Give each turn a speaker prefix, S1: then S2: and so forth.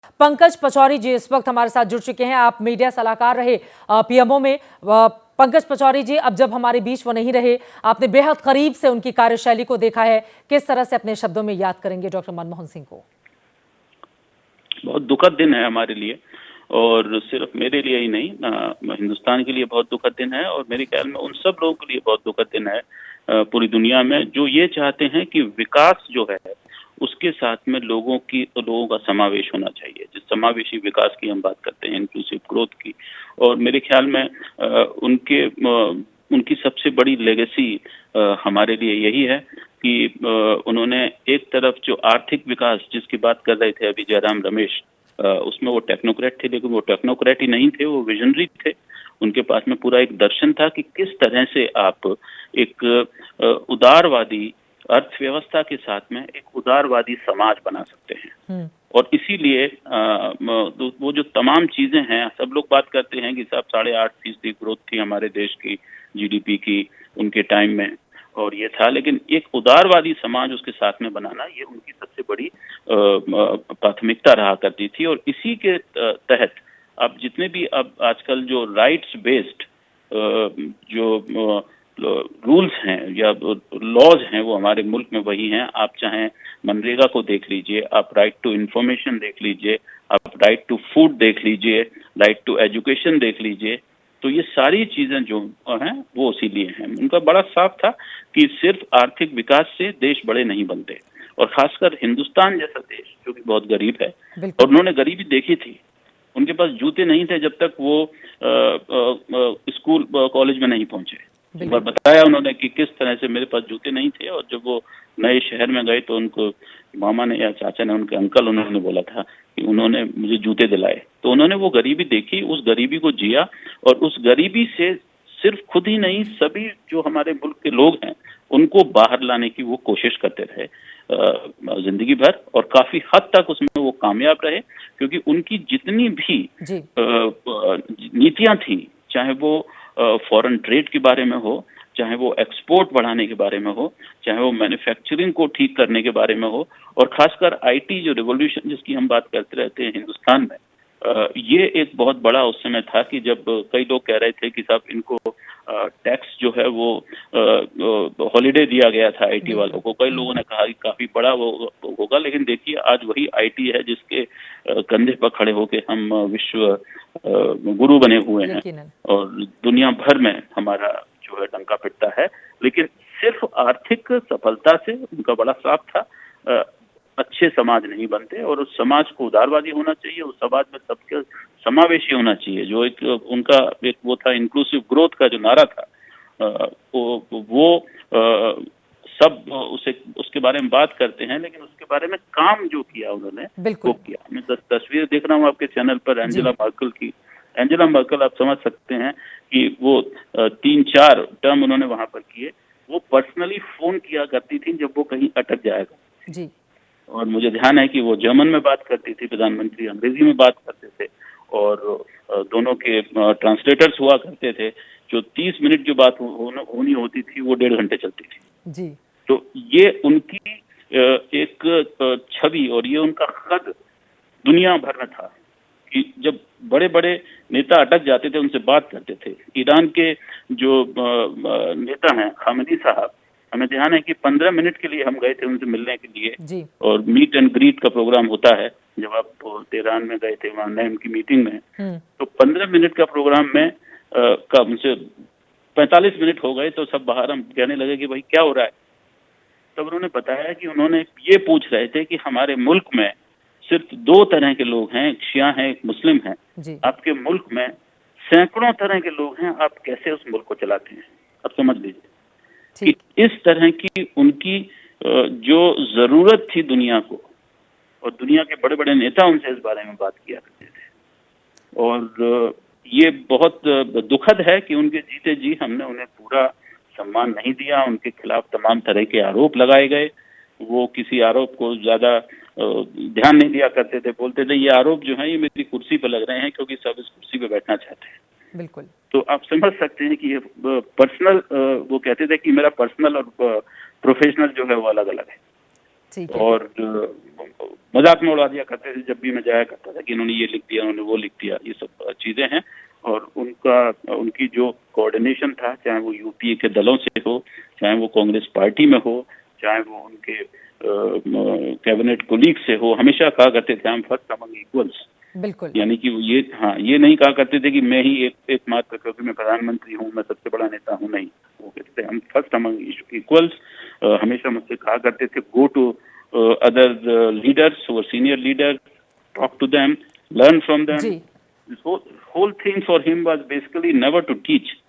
S1: पंकज पचौरी जी इस वक्त हमारे साथ जुड़ चुके हैं। आप मीडिया सलाहकार रहे पीएमओ में। पंकज पचौरी जी, अब जब हमारे बीच वो नहीं रहे, आपने बेहद करीब से उनकी कार्यशैली को देखा है, किस तरह से अपने शब्दों में याद करेंगे डॉक्टर मनमोहन सिंह को?
S2: बहुत दुखद दिन है हमारे लिए, और सिर्फ मेरे लिए ही नहीं, हिंदुस्तान के लिए बहुत दुखद दिन है, और मेरे ख्याल में उन सब लोगों के लिए बहुत दुखद दिन है पूरी दुनिया में, जो ये चाहते हैं कि विकास जो है उसके साथ में लोगों का समावेश होना चाहिए। जिस समावेशी विकास की हम बात करते हैं, इंक्लूसिव ग्रोथ की, और मेरे ख्याल में उनकी सबसे बड़ी लेगेसी हमारे लिए यही है कि उन्होंने एक तरफ जो आर्थिक विकास जिसकी बात कर रहे थे अभी जयराम रमेश, उसमें वो टेक्नोक्रेट थे, लेकिन वो टेक्नोक्रेट ही नहीं थे, वो विजनरी थे। उनके पास में पूरा एक दर्शन था कि किस तरह से आप एक उदारवादी अर्थव्यवस्था के साथ में एक उदारवादी समाज बना सकते हैं। और इसीलिए वो जो तमाम चीजें हैं, सब लोग बात करते हैं कि साहब 8.5% ग्रोथ थी हमारे देश की जीडीपी की उनके टाइम में, और ये था, लेकिन एक उदारवादी समाज उसके साथ में बनाना ये उनकी सबसे बड़ी प्राथमिकता रहा करती थी। और इसी के तहत अब जितने भी अब आजकल जो राइट्स बेस्ड जो रूल्स हैं या लॉज हैं वो हमारे मुल्क में वही हैं। आप चाहें मनरेगा को देख लीजिए, आप राइट टू इंफॉर्मेशन देख लीजिए, आप राइट टू फूड देख लीजिए, राइट टू एजुकेशन देख लीजिए, तो ये सारी चीजें जो हैं वो उसी लिए हैं। उनका बड़ा साफ था कि सिर्फ आर्थिक विकास से देश बड़े नहीं बनते, और खासकर हिंदुस्तान जैसा देश जो कि बहुत गरीब है, और उन्होंने गरीबी देखी थी। उनके पास जूते नहीं थे जब तक वो स्कूल कॉलेज में नहीं पहुंचे। एक बार बताया उन्होंने कि किस तरह से मेरे पास जूते नहीं थे, और जब वो नए शहर में गए तो उनको मामा ने या चाचा ने, उनके अंकल, उन्होंने बोला था कि उन्होंने मुझे जूते दिलाए। तो उन्होंने वो गरीबी देखी, उस गरीबी को जिया, और उस गरीबी से सिर्फ खुद ही नहीं, सभी जो हमारे मुल्क के लोग हैं उनको बाहर लाने की वो कोशिश करते रहे जिंदगी भर, और काफी हद तक उसमें वो कामयाब रहे, क्योंकि उनकी जितनी भी नीतियां थी, चाहे वो फॉरेन ट्रेड के बारे में हो, चाहे वो एक्सपोर्ट बढ़ाने के बारे में हो, चाहे वो मैन्युफैक्चरिंग को ठीक करने के बारे में हो, और खासकर आईटी जो रिवॉल्यूशन जिसकी हम बात करते रहते हैं हिंदुस्तान में, ये एक बहुत बड़ा उस समय था कि जब कई लोग कह रहे थे कि साहब इनको टैक्स जो है वो हॉलिडे दिया गया था आईटी वालों को। कई लोगों ने कहा कि काफी बड़ा वो होगा, लेकिन देखिए आज वही आईटी है जिसके कंधे पर खड़े होके हम विश्व गुरु बने हुए हैं, और दुनिया भर में हमारा जो है डंका पिटता है। लेकिन सिर्फ आर्थिक सफलता से उनका बड़ा साफ था, अच्छे समाज नहीं बनते, और उस समाज को उदारवादी होना चाहिए, उस समाज में सबके समावेशी होना चाहिए। जो एक उनका एक वो था इंक्लूसिव ग्रोथ का जो नारा था, वो सब उसे उसके बारे में बात करते हैं, लेकिन उसके बारे में काम जो किया उन्होंने वो किया। मैं तस्वीर देख रहा हूँ आपके चैनल पर एंजेला मर्केल की। एंजेला मर्केल आप समझ सकते हैं कि वो 3-4 टर्म उन्होंने वहां पर किए। वो पर्सनली फोन किया करती थी जब वो कहीं अटक जाएगा जी। और मुझे ध्यान है कि वो जर्मन में बात करती थी, प्रधानमंत्री अंग्रेजी में बात करते थे, और दोनों के ट्रांसलेटर्स हुआ करते थे। जो 30 मिनट जो बात होनी होती थी वो 1.5 घंटे चलती थी जी। तो ये उनकी एक छवि और ये उनका कद दुनिया भर में था कि जब बड़े बड़े नेता अटक जाते थे उनसे बात करते थे। ईरान के जो नेता हैं खामेनी साहब, हमें ध्यान है कि 15 मिनट के लिए हम गए थे उनसे मिलने के लिए जी। और मीट एंड ग्रीट का प्रोग्राम होता है जब आप तेहरान में गए थे वहां नैम की मीटिंग में, तो 15 मिनट का प्रोग्राम में का मुझसे 45 मिनट हो गए, तो सब बाहर हम कहने लगे कि भाई क्या हो रहा है। तब उन्होंने बताया कि उन्होंने ये पूछ रहे थे कि हमारे मुल्क में सिर्फ 2 तरह के लोग हैं, एक शिया हैं, एक मुस्लिम हैं। आपके मुल्क में सैकड़ों तरह के लोग हैं, आप कैसे उस मुल्क को चलाते हैं। अब समझ लीजिए कि इस तरह की उनकी जो जरूरत थी दुनिया को, और दुनिया के बड़े बड़े नेता उनसे इस बारे में बात किया करते थे। और ये बहुत दुखद है कि उनके जीते जी हमने उन्हें पूरा सम्मान नहीं दिया। उनके खिलाफ तमाम तरह के आरोप लगाए गए, वो किसी आरोप को ज्यादा ध्यान नहीं दिया करते थे, बोलते थे ये आरोप जो है ये मेरी कुर्सी पर लग रहे हैं क्योंकि सब इस कुर्सी पर बैठना चाहते हैं।
S1: बिल्कुल।
S2: तो आप समझ सकते हैं कि ये पर्सनल, वो कहते थे कि मेरा पर्सनल और प्रोफेशनल जो है वो अलग अलग है। और मजाक में उड़ा दिया करते थे जब भी मैं जाया करता था कि इन्होंने ये लिख दिया, उन्होंने वो लिख दिया। ये सब चीजें हैं। और उनकी जो कोऑर्डिनेशन था, चाहे वो यूपीए के दलों से हो, चाहे वो कांग्रेस पार्टी में हो, चाहे वो उनके कैबिनेट कोलीग से हो, हमेशा कहा करते थे I am first among equals.
S1: बिल्कुल।
S2: यानी कि ये नहीं कहा करते थे कि मैं ही एकमात्र, क्योंकि मैं प्रधानमंत्री हूँ, मैं सबसे बड़ा नेता हूँ, नहीं। वो कहते थे हम फर्स्ट अमंग इक्वल्स। हमेशा मुझसे कहा करते थे go to other leaders, senior leader, talk to them, learn from them.
S1: जी।
S2: This whole thing for him was basically never to teach.